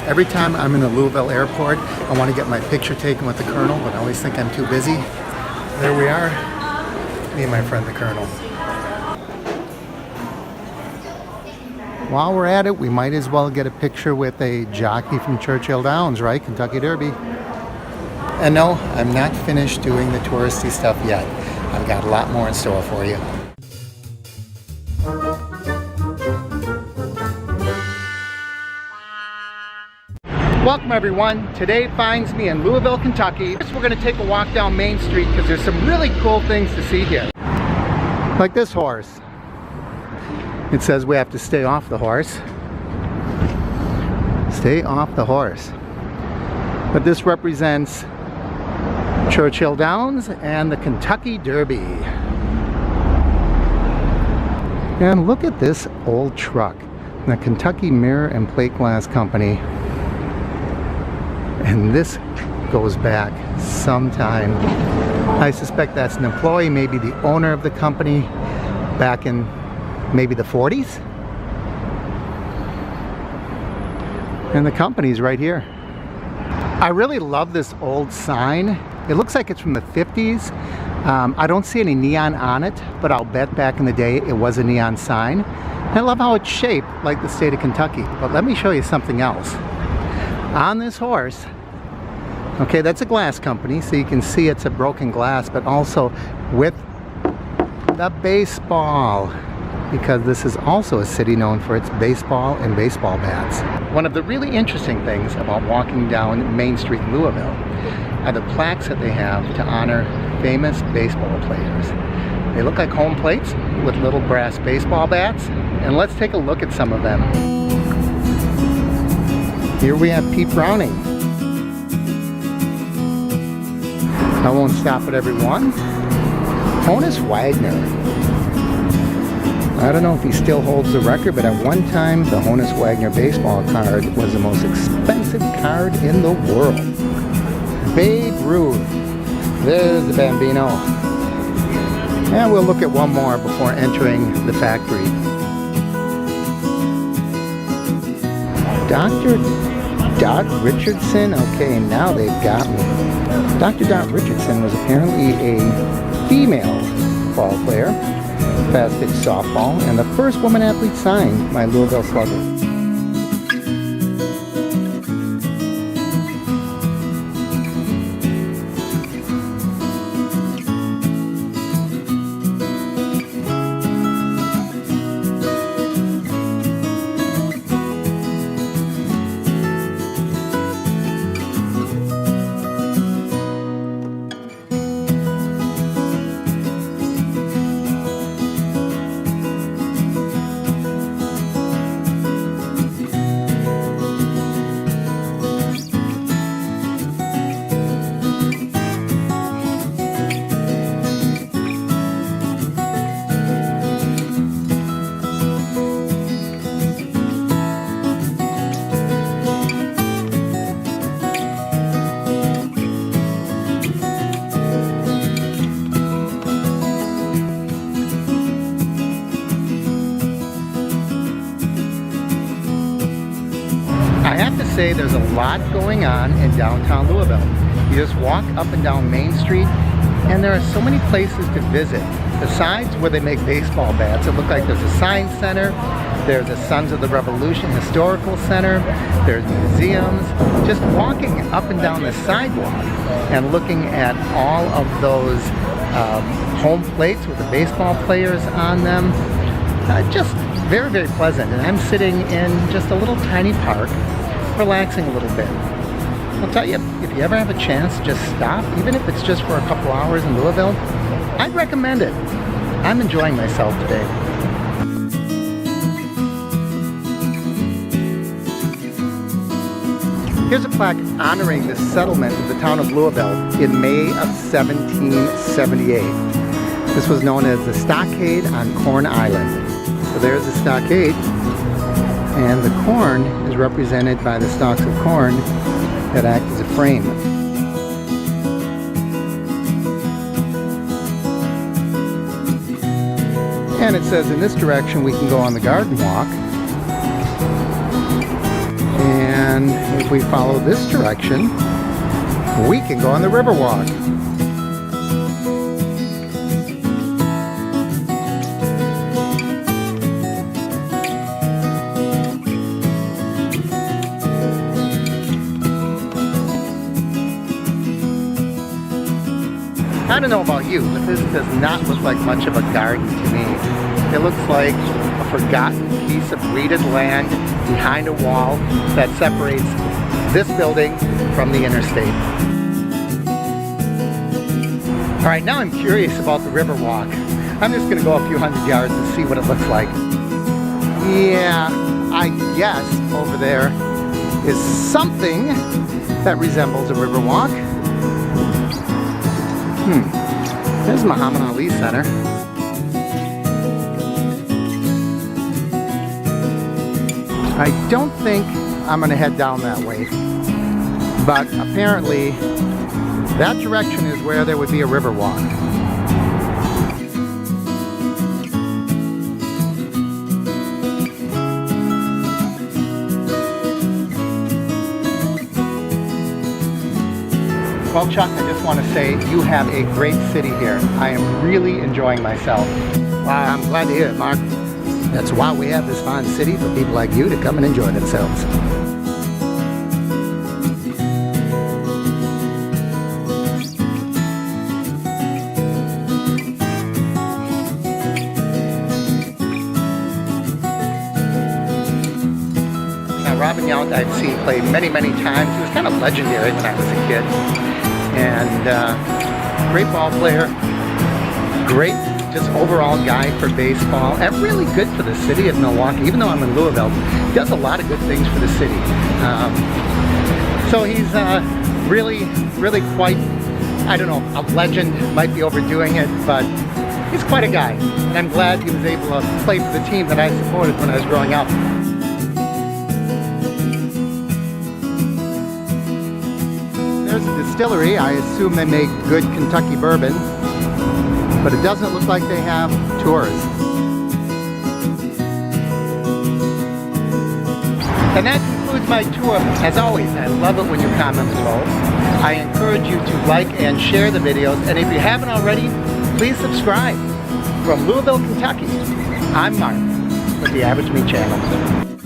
Every time I'm in the Louisville airport, I want to get my picture taken with the Colonel, but I always think I'm too busy. There we are, me and my friend the Colonel. While we're at it, we might as well get a picture with a jockey from Churchill Downs, right? Kentucky Derby. And no, I'm not finished doing the touristy stuff yet. I've got a lot more in store for you. Welcome everyone. Today finds me in Louisville, Kentucky. First we're going to take a walk down Main Street because there's some really cool things to see here. Like this horse. It says we have to stay off the horse. Stay off the horse. But this represents Churchill Downs and the Kentucky Derby. And look at this old truck. The Kentucky Mirror and Plate Glass Company. And this goes back some time. I suspect that's an employee, maybe the owner of the company back in maybe the 40s. And the company's right here. I really love this old sign. It looks like it's from the 50s. I don't see any neon on it, but I'll bet back in the day it was a neon sign. And I love how it's shaped like the state of Kentucky. But let me show you something else. On this horse, okay, that's a glass company, so you can see it's a broken glass, but also with the baseball, because this is also a city known for its baseball and baseball bats. One of the really interesting things about walking down Main Street in Louisville are the plaques that they have to honor famous baseball players. They look like home plates with little brass baseball bats, and let's take a look at some of them. Here we have Pete Browning. I won't stop at every one. Honus Wagner. I don't know if he still holds the record, but at one time the Honus Wagner baseball card was the most expensive card in the world. Babe Ruth. There's the Bambino. And we'll look at one more before entering the factory. Dr. Dot Richardson? Okay, now they've got me. Dr. Dot Richardson was apparently a female ball player, fast pitch softball, and the first woman athlete signed by Louisville Slugger. Say there's a lot going on in downtown Louisville. You just walk up and down Main Street and there are so many places to visit. Besides where they make baseball bats, it looks like there's a science center, there's a Sons of the Revolution Historical Center, there's museums. Just walking up and down the sidewalk and looking at all of those home plates with the baseball players on them, just very, very pleasant. And I'm sitting in just a little tiny park relaxing a little bit. I'll tell you, if you ever have a chance, just stop, even if it's just for a couple hours in Louisville. I'd recommend it. I'm enjoying myself today. Here's a plaque honoring the settlement of the town of Louisville in May of 1778. This was known as the Stockade on Corn Island. So there's the stockade. And the corn is represented by the stalks of corn that act as a frame. And it says in this direction we can go on the garden walk. And And if we follow this direction, we can go on the Riverwalk. I don't know about you, but this does not look like much of a garden to me. It looks like a forgotten piece of weeded land behind a wall that separates this building from the interstate. All right, now I'm curious about the Riverwalk. I'm just gonna go a few hundred yards and see what it looks like. Yeah, I guess over there is something that resembles a Riverwalk. There's Muhammad Ali Center. I don't think I'm gonna head down that way, but apparently that direction is where there would be a Riverwalk. Well, Chuck, I just want to say you have a great city here. I am really enjoying myself. Wow, I'm glad to hear it, Mark. That's why we have this fine city for people like you to come and enjoy themselves. Now, Robin Yount I've seen play many, many times. He was kind of legendary when I was a kid. And great ball player, great just overall guy for baseball, and really good for the city of Milwaukee. Even though I'm in Louisville, he does a lot of good things for the city. So he's really, really quite, I don't know, a legend, might be overdoing it, but he's quite a guy. And I'm glad he was able to play for the team that I supported when I was growing up. There's a distillery. I assume they make good Kentucky bourbon, but it doesn't look like they have tours. And that concludes my tour. As always, I love it when you comment below. I encourage you to like and share the videos, and if you haven't already, please subscribe. From Louisville, Kentucky, I'm Mark with the Average Me Channel.